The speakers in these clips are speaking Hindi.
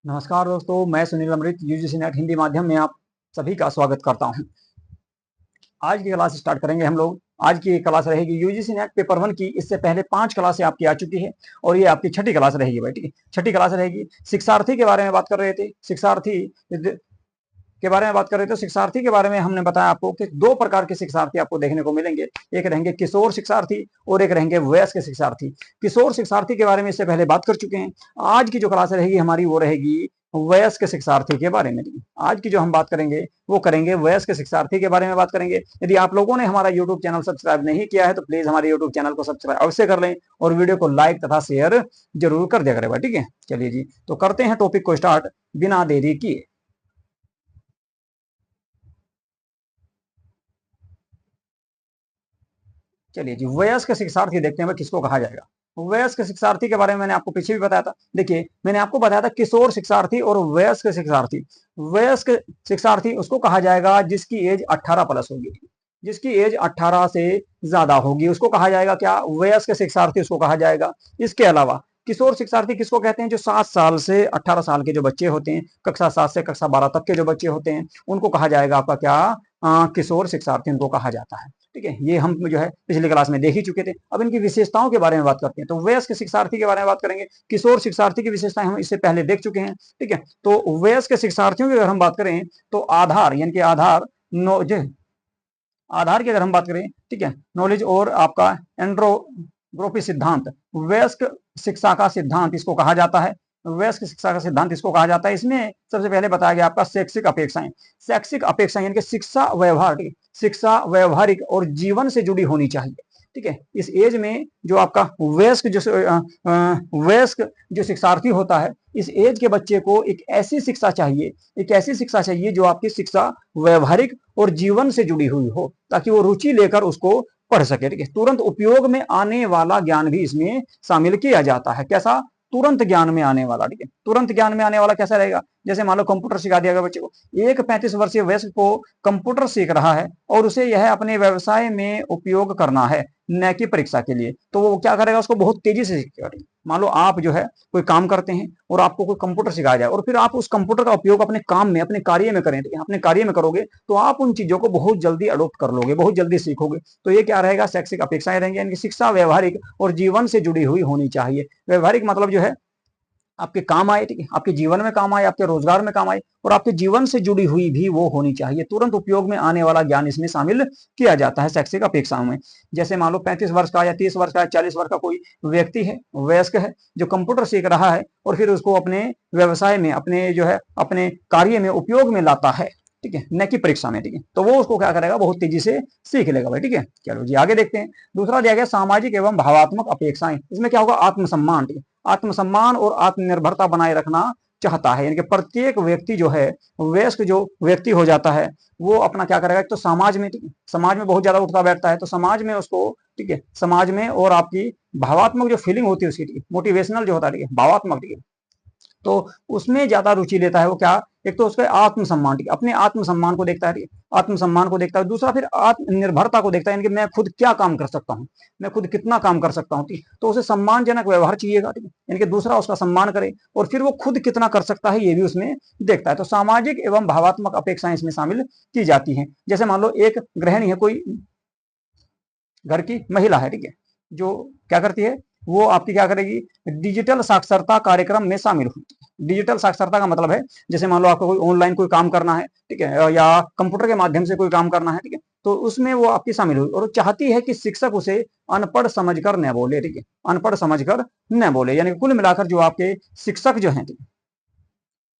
नमस्कार दोस्तों, मैं सुनील अमृत यूजीसी नेट हिंदी माध्यम में आप सभी का स्वागत करता हूं। आज की क्लास स्टार्ट करेंगे हम लोग। आज की क्लास रहेगी यूजीसी नेट पेपर 1 की। इससे पहले 5 क्लासें आपकी आ चुकी है और ये आपकी छठी क्लास रहेगी भाई। ठीक है, छठी क्लास रहेगी। शिक्षार्थी के बारे में बात कर रहे थे। शिक्षार्थी के बारे में बात कर रहे थे। शिक्षार्थी के बारे में हमने बताया आपको कि दो प्रकार के शिक्षार्थी आपको देखने को मिलेंगे। एक रहेंगे किशोर शिक्षार्थी और एक रहेंगे वयस्क शिक्षार्थी। किशोर शिक्षार्थी के बारे में इससे पहले बात कर चुके हैं। आज की जो क्लास रहेगी हमारी वो रहेगी वयस्क शिक्षार्थी के बारे में। आज की जो हम बात करेंगे वो करेंगे वयस्क शिक्षार्थी के बारे में बात करेंगे। यदि आप लोगों ने हमारा यूट्यूब चैनल सब्सक्राइब नहीं किया है तो प्लीज हमारे यूट्यूब चैनल को सब्सक्राइब अवश्य कर लें और वीडियो को लाइक तथा शेयर जरूर कर दिया करेगा। ठीक है, चलिए जी, तो करते हैं टॉपिक को स्टार्ट बिना देरी किए। चलिए जी, वयस्क शिक्षार्थी देखते हैं किसको कहा जाएगा। वयस्क शिक्षार्थी के बारे में मैंने आपको पीछे भी बताया था। देखिए, मैंने आपको बताया था किशोर शिक्षार्थी और वयस्क शिक्षार्थी। वयस्क शिक्षार्थी उसको कहा जाएगा जिसकी एज 18 प्लस होगी। जिसकी एज 18 से ज्यादा होगी उसको कहा जाएगा क्या? वयस्क शिक्षार्थी उसको कहा जाएगा। इसके अलावा किशोर शिक्षार्थी किसको कहते हैं? जो 7 साल से 18 साल के जो बच्चे होते हैं, कक्षा 7 से कक्षा 12 तक के जो बच्चे होते हैं, उनको कहा जाएगा आपका क्या? किशोर शिक्षार्थी उनको कहा जाता है। ठीक है, ये हम जो है पिछली क्लास में देख ही चुके थे। अब इनकी विशेषताओं के बारे में बात करते हैं। तो वयस्क शिक्षार्थी के बारे में बात करेंगे। किशोर शिक्षार्थी की विशेषताएं हम इससे पहले देख चुके हैं। ठीक है, तो वयस्क शिक्षार्थियों की अगर हम बात करें तो आधार यानी कि आधार की अगर हम बात करें, ठीक है, नॉलेज और आपका एंड्रोग्रोफी सिद्धांत, वयस्क शिक्षा का सिद्धांत इसको कहा जाता है। वयस्क शिक्षा का सिद्धांत इसको कहा जाता है। इसमें सबसे पहले बताया गया आपका शैक्षिक अपेक्षाएं। शैक्षिक अपेक्षाएं यानी कि शिक्षा व्यवहार, शिक्षा व्यवहारिक और जीवन से जुड़ी होनी चाहिए। ठीक है, इस एज में जो आपका वयस्क जो शिक्षार्थी होता है, इस एज के बच्चे को एक ऐसी शिक्षा चाहिए, एक ऐसी शिक्षा चाहिए जो आपकी शिक्षा व्यवहारिक और जीवन से जुड़ी हुई हो, ताकि वो रुचि लेकर उसको पढ़ सके। ठीक है, तुरंत उपयोग में आने वाला ज्ञान भी इसमें शामिल किया जाता है। कैसा? तुरंत ज्ञान में आने वाला। ठीक है, तुरंत ज्ञान में आने वाला कैसा रहेगा? जैसे मान लो कंप्यूटर सिखा दिया गया बच्चे को। एक 35 वर्षीय वयस्क को कंप्यूटर सीख रहा है और उसे यह अपने व्यवसाय में उपयोग करना है, न कि परीक्षा के लिए, तो वो क्या करेगा? उसको बहुत तेजी से सीखेगा। मान लो आप जो है कोई काम करते हैं और आपको कोई कंप्यूटर सिखाया जाए और फिर आप उस कंप्यूटर का उपयोग अपने काम में, अपने कार्य में करें, अपने कार्य में करोगे तो आप उन चीजों को बहुत जल्दी अडोप्ट कर लोगे, बहुत जल्दी सीखोगे। तो ये क्या रहेगा? शैक्षिक अपेक्षाएं रहेंगी। यानी शिक्षा व्यवहारिक और जीवन से जुड़ी हुई होनी चाहिए। व्यवहारिक मतलब जो है आपके काम आए, ठीक है, आपके जीवन में काम आए, आपके रोजगार में काम आए और आपके जीवन से जुड़ी हुई भी वो होनी चाहिए। तुरंत उपयोग में आने वाला ज्ञान इसमें शामिल किया जाता है शैक्षिक अपेक्षाओं में। जैसे मान लो 35 वर्ष का या 30 वर्ष का या 40 वर्ष का कोई व्यक्ति है, वयस्क है, जो कंप्यूटर सीख रहा है और फिर उसको अपने व्यवसाय में, अपने जो है अपने कार्य में उपयोग में लाता है, ठीक है, न कि परीक्षा में। ठीक है, तो वो उसको क्या करेगा? बहुत तेजी से सीख लेगा भाई। ठीक है, चलो जी आगे देखते हैं। दूसरा दिया गया सामाजिक एवं भावात्मक अपेक्षाएं। इसमें क्या होगा? आत्मसम्मान। ठीक है, आत्मसम्मान और आत्मनिर्भरता बनाए रखना चाहता है। यानी कि प्रत्येक व्यक्ति जो है, वयस्क जो व्यक्ति हो जाता है, वो अपना क्या करेगा? तो समाज में, ठीक है, समाज में बहुत ज्यादा उठता बैठता है, तो समाज में उसको, ठीक है, समाज में और आपकी भावात्मक जो फीलिंग होती है उसकी, ठीक है, मोटिवेशनल जो होता है, ठीक है, भावात्मक, ठीक है, तो उसमें ज्यादा रुचि लेता है वो। क्या? एक तो उसका आत्मसम्मान, ठीक है, अपने आत्मसम्मान को देखता है, आत्मसम्मान को देखता है। दूसरा फिर आत्मनिर्भरता को देखता है, यानी कि मैं खुद क्या काम कर सकता हूँ, मैं खुद कितना काम कर सकता हूँ। तो उसे सम्मानजनक व्यवहार चाहिएगा, ठीक है, यानी कि दूसरा उसका सम्मान करे और फिर वो खुद कितना कर सकता है ये भी उसमें देखता है। तो सामाजिक एवं भावात्मक अपेक्षाएं इसमें शामिल की जाती हैं। जैसे मान लो एक गृहिणी है, कोई घर की महिला है, ठीक है, जो क्या करती है? वो आपकी क्या करेगी? डिजिटल साक्षरता कार्यक्रम में शामिल होती है। डिजिटल साक्षरता का मतलब है, जैसे मान लो आपको कोई ऑनलाइन कोई काम करना है, ठीक है, या कंप्यूटर के माध्यम से कोई काम करना है, ठीक है, तो उसमें वो आपकी शामिल हुई और चाहती है कि शिक्षक उसे अनपढ़ समझकर न बोले। ठीक है, अनपढ़ समझकर न बोले, यानी कुल मिलाकर जो आपके शिक्षक जो है,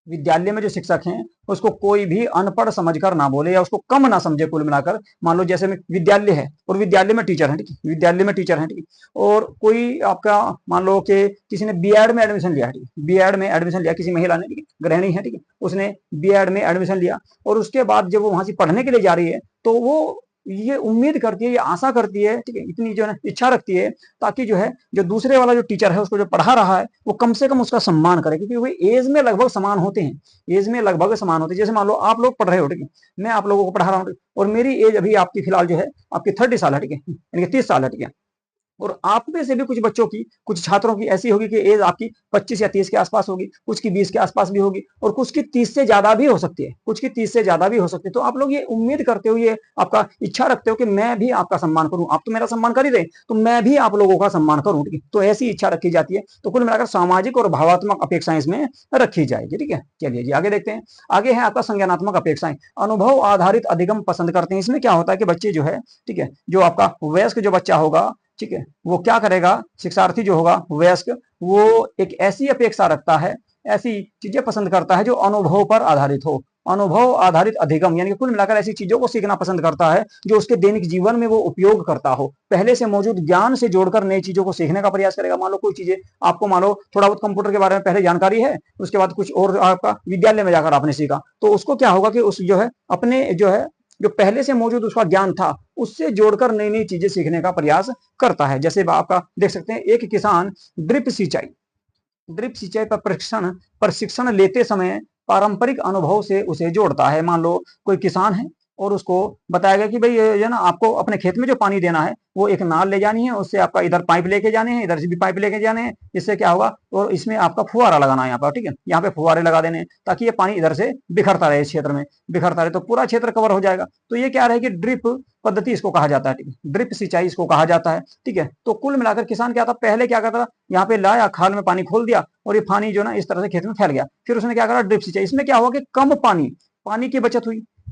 विद्यालय में जो शिक्षक हैं उसको कोई भी अनपढ़ समझकर ना बोले या उसको कम ना समझे। कुल मिलाकर मान लो जैसे में विद्यालय है और विद्यालय में टीचर है, ठीक है, विद्यालय में टीचर है, ठीक है, और कोई आपका मान लो कि किसी ने बीएड में एडमिशन लिया, ठीक है, बीएड में एडमिशन लिया किसी महिला ने, ठीक है, गृहिणी है, ठीक है, उसने बीएड में एडमिशन लिया और उसके बाद जब वो वहां से पढ़ने के लिए जा रही है तो वो ये उम्मीद करती है, ये आशा करती है, ठीक है, इतनी जो है इच्छा रखती है, ताकि जो है जो दूसरे वाला जो टीचर है उसको जो पढ़ा रहा है वो कम से कम उसका सम्मान करे, क्योंकि वो एज में लगभग समान होते हैं। एज में लगभग समान होते हैं। जैसे मान लो आप लोग पढ़ रहे हो, ठीक है, मैं आप लोगों को पढ़ा रहा हूँ और मेरी एज अभी आपकी फिलहाल जो है आपकी 30 साल है, ठीक है, यानी कि 30 साल है, ठीक है, और आप में से भी कुछ बच्चों की, कुछ छात्रों की ऐसी होगी कि एज आपकी 25 या 30 के आसपास होगी, कुछ की 20 के आसपास भी होगी और कुछ की 30 से ज्यादा भी हो सकती है, कुछ की 30 से ज्यादा भी हो सकती है। तो आप लोग ये उम्मीद करते हो, ये आपका इच्छा रखते हो कि मैं भी आपका सम्मान करूं, आप तो मेरा सम्मान कर ही रहे, तो मैं भी आप लोगों का सम्मान करूं, ठीक है। तो ऐसी इच्छा रखी जाती है। तो कुल मिलाकर सामाजिक और भावात्मक अपेक्षाएं इसमें रखी जाएगी, ठीक है। चलिए जी आगे देखते हैं। आगे है आपका संज्ञानात्मक अपेक्षाएं। अनुभव आधारित अधिगम पसंद करते हैं। इसमें क्या होता है कि बच्चे जो है, ठीक है, जो आपका वयस्क जो बच्चा होगा, ठीक है, वो क्या करेगा, शिक्षार्थी जो होगा वयस्क, वो एक ऐसी अपेक्षा रखता है, ऐसी चीजें पसंद करता है जो अनुभव पर आधारित हो। अनुभव आधारित अधिगम यानी कुल मिलाकर ऐसी चीजों को सीखना पसंद करता है जो उसके दैनिक जीवन में वो उपयोग करता हो। पहले से मौजूद ज्ञान से जोड़कर नई चीजों को सीखने का प्रयास करेगा। मान लो कोई चीजें आपको, मान लो थोड़ा बहुत कंप्यूटर के बारे में पहले जानकारी है, उसके बाद कुछ और आपका विद्यालय में जाकर आपने सीखा, तो उसको क्या होगा कि उस जो है अपने जो है जो पहले से मौजूद उसका ज्ञान था उससे जोड़कर नई नई चीजें सीखने का प्रयास करता है। जैसे आपका देख सकते हैं, एक किसान ड्रिप सिंचाई पर प्रशिक्षण लेते समय पारंपरिक अनुभव से उसे जोड़ता है। मान लो कोई किसान है और उसको बताया गया कि भाई ये ना आपको अपने खेत में जो पानी देना है वो एक नाल ले जानी है, उससे आपका इधर पाइप लेके जाने हैं, इधर से भी पाइप लेके जाने हैं। इससे क्या होगा, और इसमें आपका फुहारा लगाना है यहाँ पर, ठीक है, यहाँ पे फुहारे लगा देने हैं ताकि ये पानी इधर से बिखरता रहे, इस क्षेत्र में बिखरता रहे, तो पूरा क्षेत्र कवर हो जाएगा। तो ये क्या रहेगी, ड्रिप पद्धति इसको कहा जाता है, ठीक है, ड्रिप सिंचाई इसको कहा जाता है, ठीक है। तो कुल मिलाकर किसान क्या था, पहले क्या करता था, यहाँ पे लाया, खाल में पानी खोल दिया और ये पानी जो ना इस तरह से खेत में फैल गया। फिर उसने क्या करा, ड्रिप सिंचाई। इसमें क्या हुआ कि कम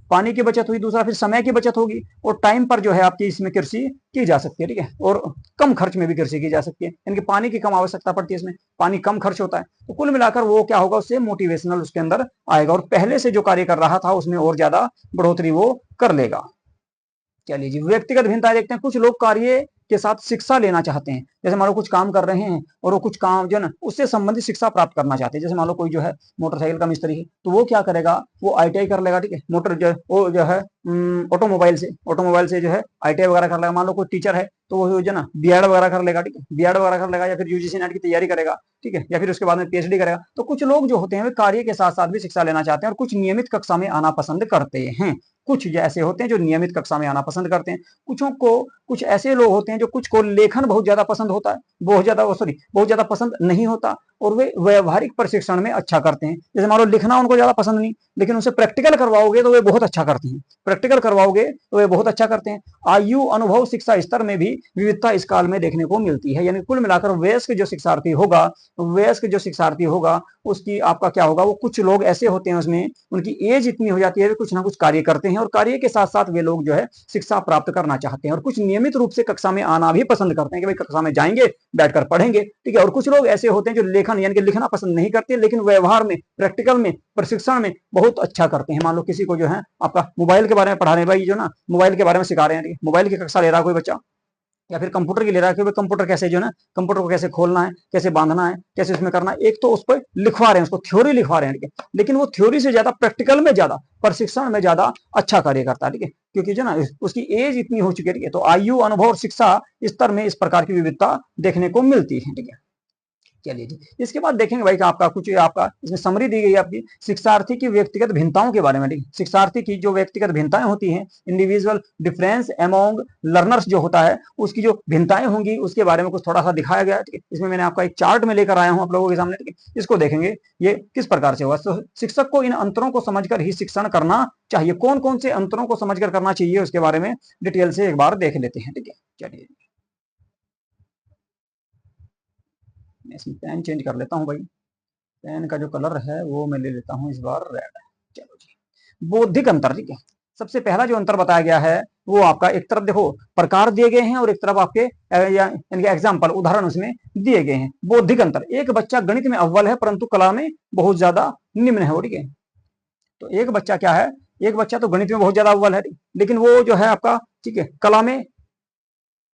पानी की बचत हुई, दूसरा फिर समय की बचत होगी और टाइम पर जो है आपकी इसमें कृषि की जा सकती है, ठीक है, और कम खर्च में भी कृषि की जा सकती है, यानी कि पानी की कम आवश्यकता पड़ती है, इसमें पानी कम खर्च होता है। तो कुल मिलाकर वो क्या होगा, उससे मोटिवेशनल उसके अंदर आएगा और पहले से जो कार्य कर रहा था उसमें और ज्यादा बढ़ोतरी वो कर लेगा। चलिए जी, व्यक्तिगत भिन्नता देखते हैं। कुछ लोग कार्य के साथ शिक्षा लेना चाहते हैं। जैसे मान लो कुछ काम कर रहे हैं और वो कुछ काम जो है ना उससे संबंधित शिक्षा प्राप्त करना चाहते हैं। जैसे मान लो कोई जो है मोटरसाइकिल का मिस्त्री है, तो वो क्या करेगा, वो आईटीआई कर लेगा, ठीक है, मोटर जो वो जो है ऑटोमोबाइल से जो है आईटीआई वगैरह कर लेगा। मान लो कोई टीचर है तो वो जो ना बीएड वगैरह कर लेगा, ठीक है, बीएड वगैरह कर लेगा या फिर यूजीसी नेट की तैयारी करेगा, ठीक है, या फिर उसके बाद में पीएचडी करेगा। तो कुछ लोग जो होते हैं वे कार्य के साथ साथ भी शिक्षा लेना चाहते हैं और कुछ नियमित कक्षा में आना पसंद करते हैं। कुछ ऐसे होते हैं जो नियमित कक्षा में आना पसंद करते हैं। कुछ ऐसे लोग होते हैं जो कुछ को लेखन बहुत ज्यादा पसंद होता है, बहुत ज्यादा पसंद नहीं होता और वे व्यवहारिक प्रशिक्षण में अच्छा करते हैं। जैसे मान लो लिखना उनको ज्यादा पसंद नहीं, लेकिन उनसे प्रैक्टिकल करवाओगे तो वे बहुत अच्छा करते हैं, आयु अनुभव शिक्षा स्तर में भी विविधता इस काल में देखने को मिलती है। यानी कुल मिलाकर वयस्क जो शिक्षार्थी होगा उसकी आपका क्या होगा, वो कुछ लोग ऐसे होते हैं उसमें उनकी एज इतनी हो जाती है, वे कुछ ना कुछ कार्य करते हैं और कार्य के साथ साथ वे लोग जो है शिक्षा प्राप्त करना चाहते हैं और कुछ नियमित रूप से कक्षा में आना भी पसंद करते हैं कि भाई कक्षा में जाएंगे, बैठकर पढ़ेंगे, ठीक है। और कुछ लोग ऐसे होते हैं जो लेखन यानी कि लिखना पसंद नहीं करते, लेकिन व्यवहार में, प्रैक्टिकल में, प्रशिक्षण में बहुत अच्छा करते हैं। मान लो किसी को जो है आपका मोबाइल के बारे में पढ़ा रहे हैं, भाई जो ना मोबाइल के बारे में सिखा रहे हैं, मोबाइल की कक्षा ले रहा है कोई बच्चा या फिर कंप्यूटर की ले रहा है कि कंप्यूटर कैसे जो है ना कंप्यूटर को कैसे खोलना है, कैसे बांधना है, कैसे उसमें करना है। एक तो उस पर लिखवा रहे हैं, उसको थ्योरी लिखवा रहे हैं, ठीक है, लेकिन वो थ्योरी से ज्यादा प्रैक्टिकल में, ज्यादा प्रशिक्षण में ज्यादा अच्छा कार्य करता है, ठीक है, क्योंकि जो ना उसकी एज इतनी हो चुकी है, ठीक है। तो आयु अनुभव और शिक्षा स्तर में इस प्रकार की विविधता देखने को मिलती है, ठीक है। चलिए जी, इसके बाद देखेंगे भाई कि आपका कुछ आपका इसमें समरी दी गई है आपकी शिक्षार्थी की व्यक्तिगत भिन्नताओं के बारे में। शिक्षार्थी की जो व्यक्तिगत भिन्नताएं होती हैं, इंडिविजुअल डिफरेंस अमोंग लर्नर्स जो होता है, उसकी जो भिन्नताएं होंगी उसके बारे में कुछ थोड़ा सा दिखाया गया है, ठीक है। इसमें मैंने आपका एक चार्ट में लेकर आया हूं आप लोगों के सामने, ठीक है, इसको देखेंगे ये किस प्रकार से होगा। तो शिक्षक को इन अंतरों को समझकर ही शिक्षण करना चाहिए। कौन कौन से अंतरों को समझकर करना चाहिए उसके बारे में डिटेल से एक बार देख लेते हैं, ठीक है। चलिए मैं इसमें पेन चेंज कर लेता हूं भाई, पेन का जो कलर है वो मैं ले लेता हूं इस बार रेड। चलो जी, बौद्धिक अंतर, ठीक है। सबसे पहला जो अंतर बताया गया है वो आपका, एक तरफ देखो प्रकार दिए गए हैं और एक तरफ आपके यानी एग्जाम्पल, उदाहरण उसमें दिए गए हैं। बौद्धिक अंतर, एक बच्चा गणित में अव्वल है परंतु कला में बहुत ज्यादा निम्न है, ठीक है। तो एक बच्चा क्या है, एक बच्चा तो गणित में बहुत ज्यादा अव्वल है, लेकिन वो जो है आपका, ठीक है, कला में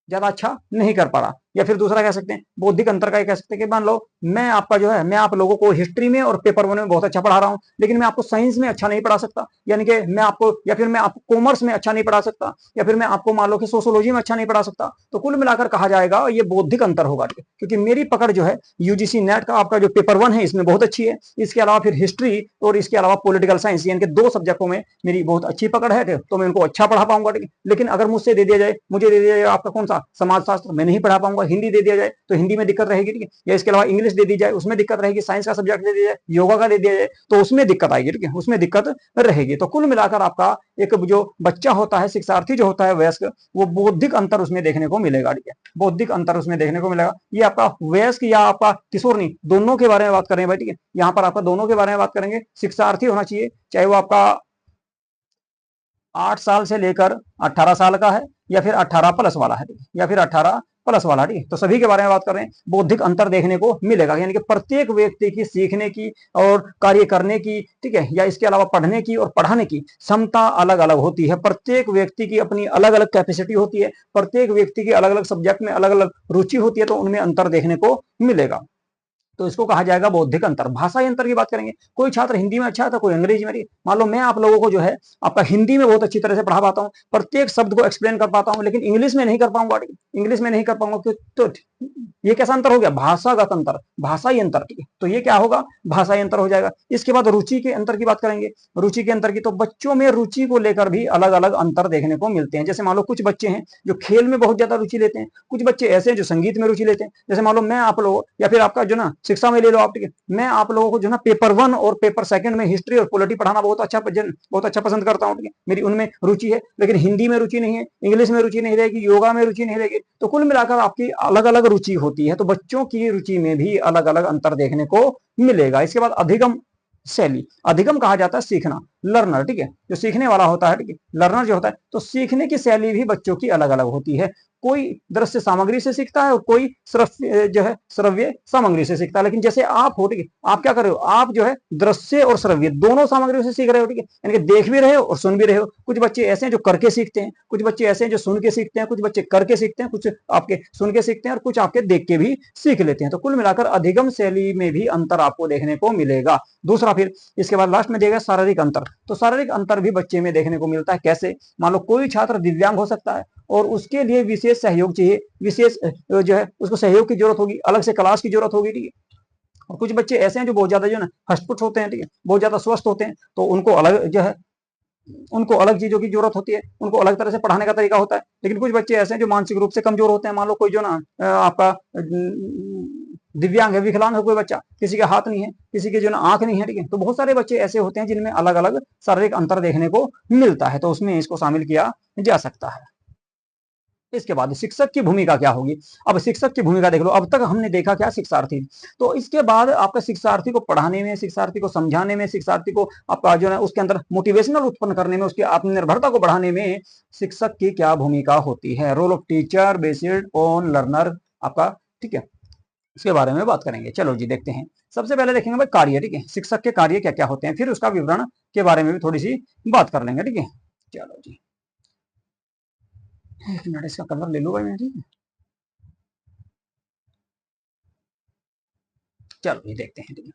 ज्यादा अच्छा नहीं कर पा रहा। या फिर दूसरा कह सकते हैं बौद्धिक अंतर का, कह सकते हैं कि मान लो मैं आपका जो है मैं आप लोगों को हिस्ट्री में और पेपर वन में बहुत अच्छा पढ़ा रहा हूं, लेकिन मैं आपको साइंस में अच्छा नहीं पढ़ा सकता, यानी कि मैं आपको, या फिर मैं आपको कॉमर्स में अच्छा नहीं पढ़ा सकता, या फिर मैं आपको मान लो कि सोशोलॉजी में अच्छा नहीं पढ़ा सकता। तो कुल मिलाकर कहा जाएगा ये बौद्धिक अंतर होगा, क्योंकि मेरी पकड़ जो है यूजीसी नेट का आपका जो पेपर वन है इसमें बहुत अच्छी है, इसके अलावा फिर हिस्ट्री और इसके अलावा पॉलिटिकल साइंस, यानी कि 2 सब्जेक्टों में मेरी बहुत अच्छी पकड़ है, तो मैं उनको अच्छा पढ़ा पाऊंगा। लेकिन अगर मुझे दे दिया जाए आपका कौन सा समाजशास्त्र, मैं नहीं पढ़ा पाऊंगा। हिंदी दे दिया जाए तो हिंदी में दिक्कत रहेगी, ठीक है, या इसके अलावा इंग्लिश दे दी जाए उसमें दिक्कत रहेगी, साइंस का सब्जेक्ट दे दिया जाए, योगा का दे दिया जाए तो उसमें दिक्कत आएगी, ठीक है, उसमें दिक्कत रहेगी। तो कुल मिलाकर आपका एक जो बच्चा होता है, शिक्षार्थी जो होता है वयस्क, वो बौद्धिक अंतर उसमें देखने को मिलेगा, ठीक है, बौद्धिक अंतर उसमें देखने को मिलेगा। ये आपका वयस्क या आपका किशोर नहीं, दोनों के बारे में बात करें भाई, ठीक है, यहाँ पर आपका दोनों के बारे में बात करेंगे। शिक्षार्थी होना चाहिए चाहे वो आपका 8 साल से लेकर 18 साल का है या फिर 18 प्लस वाला है, या फिर 18 प्लस वाला, ठीक है, तो सभी के बारे में बात कर रहे हैं। बौद्धिक अंतर देखने को मिलेगा, यानी कि प्रत्येक व्यक्ति की सीखने की और कार्य करने की, ठीक है, या इसके अलावा पढ़ने की और पढ़ाने की क्षमता अलग अलग होती है। प्रत्येक व्यक्ति की अपनी अलग अलग कैपेसिटी होती है, प्रत्येक व्यक्ति की अलग अलग सब्जेक्ट में अलग अलग रुचि होती है, तो उनमें अंतर देखने को मिलेगा। तो इसको कहा जाएगा बौद्धिक अंतर। भाषाई अंतर की बात करेंगे, कोई छात्र हिंदी में अच्छा है तो कोई अंग्रेजी में। मान लो मैं आप लोगों को जो है आपका हिंदी में बहुत अच्छी तरह से पढ़ा पाता हूँ, प्रत्येक शब्द को एक्सप्लेन कर पाता हूँ, लेकिन इंग्लिश में नहीं कर पाऊंगा, इंग्लिश में नहीं कर पाऊंगा क्यों? तो ये कैसा अंतर हो गया? भाषागत अंतर, भाषाई अंतर, ठीक है, तो ये क्या होगा? भाषाई अंतर हो जाएगा। इसके बाद रुचि के अंतर की बात करेंगे। रुचि के अंतर की, तो बच्चों में रुचि को लेकर भी अलग अलग अंतर देखने को मिलते हैं। जैसे मान लो कुछ बच्चे हैं जो खेल में बहुत ज्यादा रुचि लेते हैं, कुछ बच्चे ऐसे हैं जो संगीत में रुचि लेते हैं। जैसे मान लो मैं आप लोगों, या फिर आपका जो ना शिक्षा में ले लो आप, ठीक है, मैं आप लोगों को जो ना पेपर 1 और पेपर 2 में हिस्ट्री और पॉलिटी पढ़ाना बहुत अच्छा पसंद करता हूँ, ठीक है, मेरी उनमें रुचि है। लेकिन हिंदी में रुचि नहीं है, इंग्लिश में रुचि नहीं रहेगी, योगा में रुचि नहीं रहेगी। तो कुल मिलाकर आपकी अलग अलग रुचि होती है, तो बच्चों की रुचि में भी अलग अलग अंतर देखने को मिलेगा। इसके बाद अधिगम शैली, अधिगम कहा जाता है सीखना, लर्नर, ठीक है, जो सीखने वाला होता है, ठीक है, लर्नर जो होता है, तो सीखने की शैली भी बच्चों की अलग अलग होती है। कोई दृश्य सामग्री से सीखता है और कोई जो है श्रव्य सामग्री से सीखता है। लेकिन जैसे आप हो, ठीक है, आप क्या कर रहे हो? आप जो है दृश्य और श्रव्य दोनों सामग्रियों से सीख रहे हो, ठीक है, यानी कि देख भी रहे हो और सुन भी रहे हो। कुछ बच्चे ऐसे हैं जो करके सीखते हैं, कुछ बच्चे ऐसे हैं जो सुन के सीखते हैं, कुछ बच्चे करके सीखते हैं, कुछ आपके सुन के सीखते हैं और कुछ आपके देख के भी सीख लेते हैं। तो कुल मिलाकर अधिगम शैली में भी अंतर आपको देखने को मिलेगा। दूसरा, फिर इसके बाद लास्ट में देगा शारीरिक अंतर। तो शारीरिक अंतर भी बच्चे में देखने को मिलता है। कैसे? मान लो कोई छात्र दिव्यांग हो सकता है और उसके लिए विशेष सहयोग चाहिए, विशेष जो है उसको सहयोग की जरूरत होगी, अलग से क्लास की जरूरत होगी, ठीक है। और कुछ बच्चे ऐसे हैं जो बहुत ज्यादा जो है हष्टपुष्ट होते हैं, ठीक है, बहुत ज्यादा स्वस्थ होते हैं, तो उनको अलग जो है उनको अलग चीजों की जरूरत होती है, उनको अलग तरह से पढ़ाने का तरीका होता है। लेकिन कुछ बच्चे ऐसे हैं जो मानसिक रूप से कमजोर होते हैं। मान लो कोई जो ना आपका दिव्यांग है, विकलांग है कोई बच्चा, किसी के हाथ नहीं है, किसी के जो ना आंख नहीं है, ठीक है, तो बहुत सारे बच्चे ऐसे होते हैं जिनमें अलग अलग शारीरिक अंतर देखने को मिलता है, तो उसमें इसको शामिल किया जा सकता है। इसके बाद शिक्षक की भूमिका क्या होगी? अब शिक्षक की भूमिका देख लो। अब तक हमने देखा क्या? शिक्षार्थी। तो इसके बाद आपका शिक्षार्थी को पढ़ाने में, शिक्षार्थी को समझाने में, शिक्षार्थी को आपका जो है उसके अंदर मोटिवेशनल उत्पन्न करने में, उसकी आत्मनिर्भरता को बढ़ाने में शिक्षक की क्या भूमिका होती है? Role of teacher based on learner आपका, ठीक है, इसके बारे में बात करेंगे। चलो जी देखते हैं। सबसे पहले देखेंगे भाई कार्य, ठीक है, शिक्षक के कार्य क्या क्या होते हैं, फिर उसका विवरण के बारे में भी थोड़ी सी बात कर लेंगे, ठीक है। चलो जी, एक मिनट इसका कलर ले लो भाई मैं, ठीक है। चलो ये देखते हैं, ठीक है।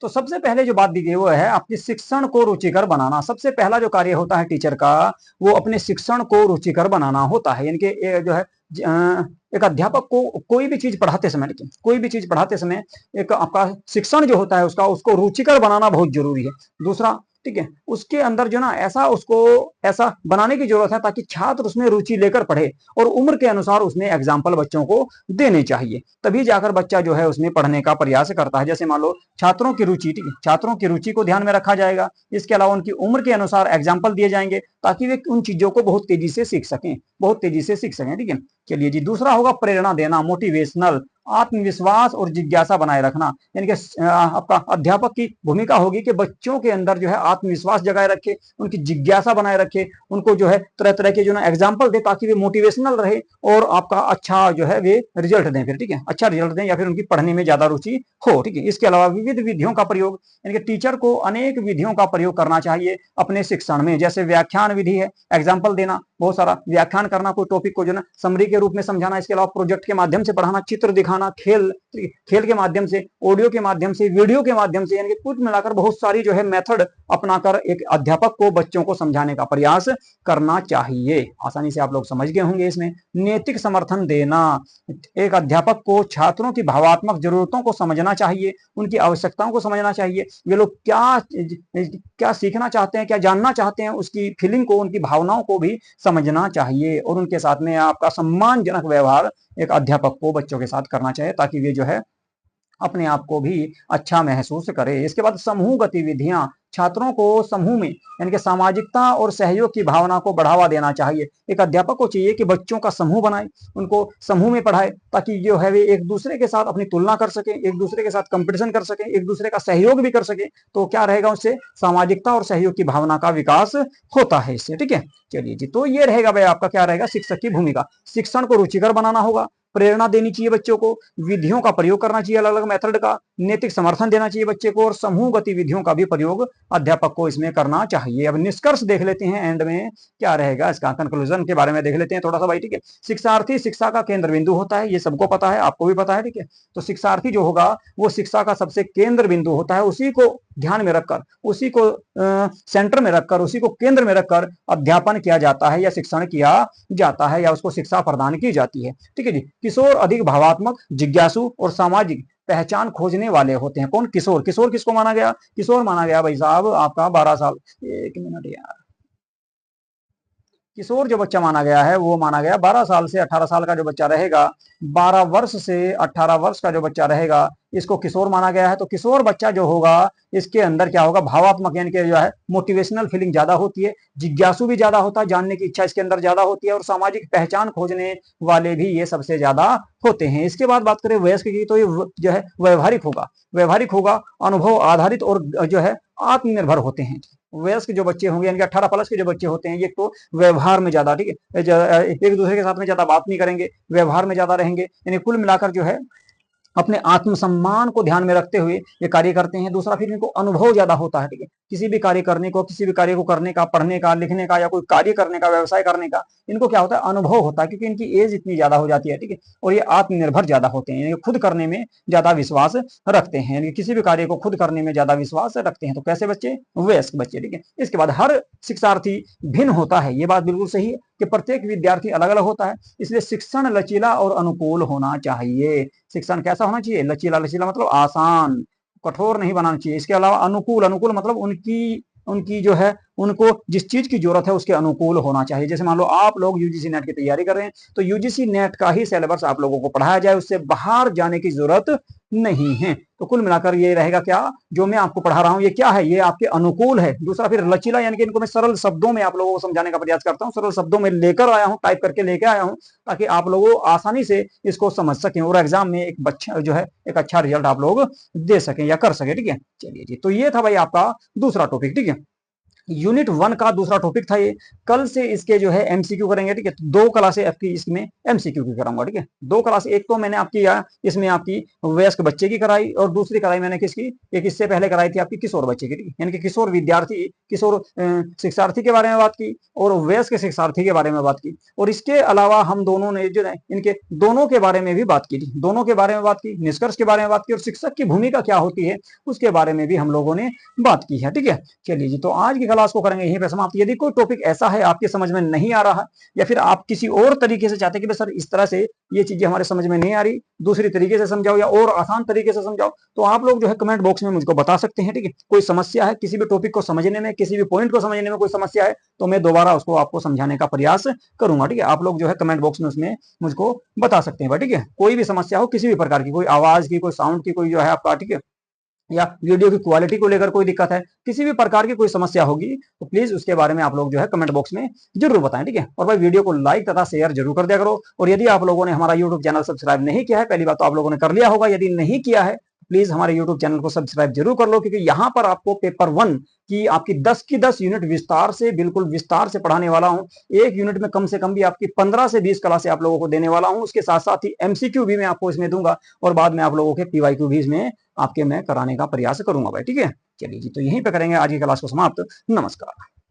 तो सबसे पहले जो बात दी गई वो है आपकी शिक्षण को रुचिकर बनाना। सबसे पहला जो कार्य होता है टीचर का, वो अपने शिक्षण को रुचिकर बनाना होता है। यानी कि जो है एक अध्यापक को कोई भी चीज पढ़ाते समय, लेकिन कोई भी चीज पढ़ाते समय एक आपका शिक्षण जो होता है उसका, उसको रुचिकर बनाना बहुत जरूरी है। दूसरा, ठीक है, उसके अंदर जो ना ऐसा उसको ऐसा बनाने की जरूरत है ताकि छात्र उसमें रुचि लेकर पढ़े, और उम्र के अनुसार उसमें एग्जाम्पल बच्चों को देने चाहिए, तभी जाकर बच्चा जो है उसमें पढ़ने का प्रयास करता है। जैसे मान लो छात्रों की रुचि, ठीक है, छात्रों की रुचि को ध्यान में रखा जाएगा। इसके अलावा उनकी उम्र के अनुसार एग्जाम्पल दिए जाएंगे ताकि वे उन चीजों को बहुत तेजी से सीख सकें, बहुत तेजी से सीख सकें, ठीक है। चलिए जी, दूसरा होगा प्रेरणा देना, मोटिवेशनल, आत्मविश्वास और जिज्ञासा बनाए रखना। यानी कि आपका अध्यापक की भूमिका होगी कि बच्चों के अंदर जो है आत्मविश्वास जगाए रखे, उनकी जिज्ञासा बनाए रखे, उनको जो है तरह तरह के जो ना एग्जाम्पल दे ताकि वे मोटिवेशनल रहे और आपका अच्छा जो है वे रिजल्ट दें, फिर ठीक है, अच्छा रिजल्ट दें, या फिर उनकी पढ़ने में ज्यादा रुचि हो, ठीक है। इसके अलावा विविध विधियों का प्रयोग, यानी कि टीचर को अनेक विधियों का प्रयोग करना चाहिए अपने शिक्षण में। जैसे व्याख्यान विधि है, एग्जाम्पल देना, बहुत सारा व्याख्यान करना, कोई टॉपिक को जो ना समरी के रूप में समझाना। इसके अलावा प्रोजेक्ट के माध्यम से पढ़ाना, चित्र दिखाना, खेल के माध्यम से, ऑडियो के माध्यम से, वीडियो के माध्यम से, यानी कि कुल मिलाकर बहुत सारी जो है मेथड अपनाकर एक अध्यापक को बच्चों को समझाने का प्रयास करना चाहिए। आसानी से आप लोग समझ गए होंगे। इसमें नैतिक समर्थन देना, एक अध्यापक को छात्रों की भावात्मक जरूरतों को समझना चाहिए, उनकी आवश्यकताओं को समझना चाहिए, वे लोग क्या सीखना चाहते हैं, क्या जानना चाहते हैं, उसकी फीलिंग को, उनकी भावनाओं को भी समझना चाहिए और उनके साथ में आपका सम्मानजनक व्यवहार एक अध्यापक को बच्चों के साथ करना चाहिए, ताकि वे जो है अपने आप को भी अच्छा महसूस करे। इसके बाद समूह गतिविधियां, छात्रों को समूह में यानी कि सामाजिकता और सहयोग की भावना को बढ़ावा देना चाहिए। एक अध्यापक को चाहिए कि बच्चों का समूह बनाए, उनको समूह में पढ़ाए, ताकि जो है वे एक दूसरे के साथ अपनी तुलना कर सके, एक दूसरे के साथ कंपटीशन कर सके, एक दूसरे का सहयोग भी कर सके। तो क्या रहेगा, उससे सामाजिकता और सहयोग की भावना का विकास होता है इससे। ठीक है, चलिए जी, तो ये रहेगा भाई आपका क्या रहेगा, शिक्षक की भूमिका। शिक्षण को रुचिकर बनाना होगा, प्रेरणा देनी चाहिए बच्चों को, विधियों का प्रयोग करना चाहिए अलग अलग मेथड का, नैतिक समर्थन देना चाहिए बच्चे को, और समूह गतिविधियों का भी प्रयोग अध्यापक को इसमें करना चाहिए। अब निष्कर्ष देख लेते हैं, एंड में क्या रहेगा इसका, कंक्लूजन के बारे में देख लेते हैं थोड़ा सा भाई। ठीक है, शिक्षार्थी शिक्षा का केंद्र बिंदु होता है, ये सबको पता है, आपको भी पता है। ठीक है, तो शिक्षार्थी जो होगा वो शिक्षा का सबसे केंद्र बिंदु होता है, उसी को ध्यान में रखकर, उसी को सेंटर में रखकर, उसी को केंद्र में रखकर अध्यापन किया जाता है या शिक्षण किया जाता है या उसको शिक्षा प्रदान की जाती है। ठीक है जी, किशोर अधिक भावात्मक, जिज्ञासु और सामाजिक पहचान खोजने वाले होते हैं। कौन? किशोर। किशोर किसको माना गया? किशोर माना गया भाई साहब आपका 12 साल, एक मिनट यार, किशोर जो बच्चा माना गया है वो माना गया 12 साल से 18 साल का जो बच्चा रहेगा, 12 वर्ष से 18 वर्ष का जो बच्चा रहेगा, इसको किशोर माना गया है। तो किशोर बच्चा जो होगा इसके अंदर क्या होगा, भावात्मक यानी कि जो है मोटिवेशनल फीलिंग ज्यादा होती है, जिज्ञासु भी ज्यादा होता है, जानने की इच्छा इसके अंदर ज्यादा होती है, और सामाजिक पहचान खोजने वाले भी ये सबसे ज्यादा होते हैं। इसके बाद बात करें वयस्क की, तो ये जो है व्यवहारिक होगा, व्यवहारिक होगा, अनुभव आधारित और जो है आत्मनिर्भर होते हैं। वयस्क जो बच्चे होंगे यानी कि 18 प्लस के जो बच्चे होते हैं, ये तो व्यवहार में ज्यादा, ठीक है, एक दूसरे के साथ में ज्यादा बात नहीं करेंगे, व्यवहार में ज्यादा रहेंगे, यानी कुल मिलाकर जो है अपने आत्मसम्मान को ध्यान में रखते हुए ये कार्य करते हैं। दूसरा, फिर इनको अनुभव ज्यादा होता है। ठीक है, किसी भी कार्य करने को, किसी भी कार्य को करने का, पढ़ने का, लिखने का, या कोई कार्य करने का, व्यवसाय करने का, इनको क्या होता है, अनुभव होता है, क्योंकि इनकी एज इतनी ज्यादा हो जाती है। ठीक है, और ये आत्मनिर्भर ज्यादा होते हैं, खुद करने में ज्यादा विश्वास रखते हैं, यानी किसी भी कार्य को खुद करने में ज्यादा विश्वास रखते हैं। तो कैसे बच्चे? वयस्क बच्चे। ठीक है, इसके बाद हर शिक्षार्थी भिन्न होता है, ये बात बिल्कुल सही है कि प्रत्येक विद्यार्थी अलग अलग होता है, इसलिए शिक्षण लचीला और अनुकूल होना चाहिए। शिक्षण कैसा होना चाहिए? लचीला। लचीला मतलब आसान, कठोर नहीं बनाना चाहिए। इसके अलावा अनुकूल, अनुकूल मतलब उनकी उनकी जो है, उनको जिस चीज की जरूरत है उसके अनुकूल होना चाहिए। जैसे मान लो आप लोग यूजीसी नेट की तैयारी कर रहे हैं, तो यूजीसी नेट का ही सिलेबस आप लोगों को पढ़ाया जाए, उससे बाहर जाने की जरूरत नहीं है। तो कुल मिलाकर ये रहेगा क्या, जो मैं आपको पढ़ा रहा हूं ये क्या है, ये आपके अनुकूल है। दूसरा फिर लचीला, यानी कि इनको मैं सरल शब्दों में आप लोगों को समझाने का प्रयास करता हूँ, सरल शब्दों में लेकर आया हूँ, टाइप करके लेकर आया हूँ, ताकि आप लोग आसानी से इसको समझ सकें और एग्जाम में एक बच्चा जो है एक अच्छा रिजल्ट आप लोग दे सकें या कर सके। ठीक है, चलिए जी, तो ये था भाई आपका दूसरा टॉपिक। ठीक है, यूनिट 1 का दूसरा टॉपिक था ये। कल से इसके जो है एमसीक्यू करेंगे। ठीक है, दो क्लासे आपकी इसमें एमसीक्यू की कराऊंगा। ठीक है, दो क्लास, एक तो मैंने आपकी इसमें आपकी वयस्क बच्चे की कराई, और दूसरी कराई मैंने किसकी, एक इससे पहले कराई थी आपकी किशोर बच्चे की। ठीक है, यानी कि किशोर विद्यार्थी, किशोर शिक्षार्थी के बारे में बात की, और वयस्क शिक्षार्थी के बारे में बात की, और इसके अलावा हम दोनों ने जो है इनके दोनों के बारे में भी बात की थी, दोनों के बारे में बात की, निष्कर्ष के बारे में बात की, और शिक्षक की भूमिका क्या होती है उसके बारे में भी हम लोगों ने बात की है। ठीक है, चलिए जी, तो आज की क्लास को करेंगे यहीं पे समाप्त। यदि कोई टॉपिक ऐसा है आपके समझ में नहीं आ रहा, या फिर आप किसी और तरीके से चाहते हैं कि सर इस तरह से ये चीजें हमारे समझ में नहीं आ रही, दूसरी तरीके से समझाओ या और आसान तरीके से समझाओ, तो आप लोग जो है कमेंट बॉक्स में मुझको बता सकते हैं। ठीक है, कोई समस्या है किसी भी टॉपिक को समझने में, किसी भी पॉइंट को समझने में कोई समस्या है, तो मैं दोबारा उसको आपको समझाने का प्रयास करूंगा। ठीक है, आप लोग जो है कमेंट बॉक्स में उसमें मुझको बता सकते हैं। ठीक है, कोई भी समस्या हो किसी भी प्रकार की, कोई आवाज की, कोई साउंड की, कोई जो है आपका, ठीक है, या वीडियो की क्वालिटी को लेकर कोई दिक्कत है, किसी भी प्रकार की कोई समस्या होगी, तो प्लीज उसके बारे में आप लोग जो है कमेंट बॉक्स में जरूर बताएं। ठीक है, और भाई वीडियो को लाइक तथा शेयर जरूर कर दिया करो। और यदि आप लोगों ने हमारा यूट्यूब चैनल सब्सक्राइब नहीं किया है, पहली बात तो आप लोगों ने कर लिया होगा, यदि नहीं किया है प्लीज हमारे यूट्यूब चैनल को सब्सक्राइब जरूर कर लो, क्योंकि यहाँ पर आपको पेपर 1 की आपकी 10 की 10 यूनिट विस्तार से, बिल्कुल विस्तार से पढ़ाने वाला हूँ। एक यूनिट में कम से कम भी आपकी 15 से 20 क्लासें आप लोगों को देने वाला हूँ। उसके साथ साथ ही एमसीक्यू भी मैं आपको इसमें दूंगा, और बाद में आप लोगों के पीवाईक्यू भी इसमें आपके मैं कराने का प्रयास करूंगा भाई। ठीक है, चलिए जी, तो यहीं पे करेंगे आज की क्लास को समाप्त। नमस्कार।